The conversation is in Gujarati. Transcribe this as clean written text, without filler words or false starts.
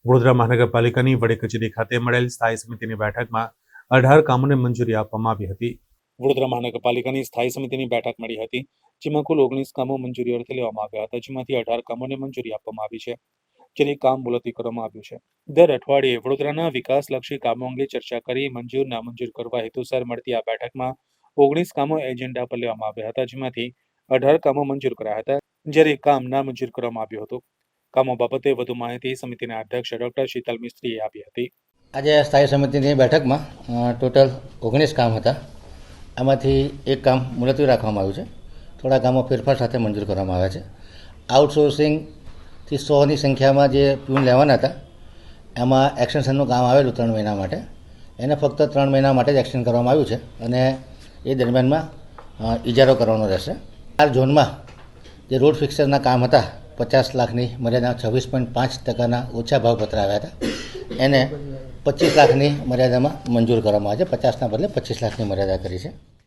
વડોદરા મહાનગરપાલિકાની વડી કચેરી ખાતે મળેલ સ્થાયી સમિતિની બેઠકમાં 18 કામોને મંજૂરી આપવામાં આવી હતી. વડોદરા મહાનગરપાલિકાની સ્થાયી સમિતિની બેઠક મળી હતી, જેમાં કુલ 19 કામો મંજૂરી અર્થે લેવામાં આવ્યા હતા, જેમાંથી 18 કામોને મંજૂરી આપવામાં આવી છે, જેની કામ મુલતવી કરવામાં આવ્યું છે. દર અઠવાડિયે વડોદરાના વિકાસલક્ષી કામો અંગે ચર્ચા કરી મંજૂર નામંજૂર કરવા હેતુસર મળતી આ બેઠકમાં 19 કામો એજન્ડા પર લેવામાં આવ્યા હતા, જેમાંથી 18 કામો મંજૂર કરાયા હતા, જ્યારે એક કામ નામંજૂર કરવામાં આવ્યું હતું. કામો બાબતે વધુ માહિતી સમિતિના અધ્યક્ષ ડોક્ટર શીતલ મિસ્ત્રીએ આપી હતી. આજે સ્થાયી સમિતિની બેઠકમાં ટોટલ 19 કામ હતા. આમાંથી એક કામ મુલતવી રાખવામાં આવ્યું છે. થોડા કામો ફેરફાર સાથે મંજૂર કરવામાં આવ્યા છે. આઉટસોર્સિંગથી 100ની સંખ્યામાં જે પ્યુન લેવાના હતા, એમાં એક્સટેન્શનનું કામ આવેલું 3 મહિના માટે. એને ફક્ત 3 મહિના માટે જ એક્સટેન્ડ કરવામાં આવ્યું છે અને એ દરમિયાનમાં ઇજારો કરવાનો રહેશે. 4 ઝોનમાં જે રોડ ફિક્સરના કામ હતા, 50 લાખની મર્યાદા 26.5% ઓછા ભાવ પત્ર આવ્યા હતા, એને 25 લાખની મર્યાદામાં મંજૂર કરવામાં આવે છે. 50ના બદલે 25 લાખની મર્યાદા કરી છે.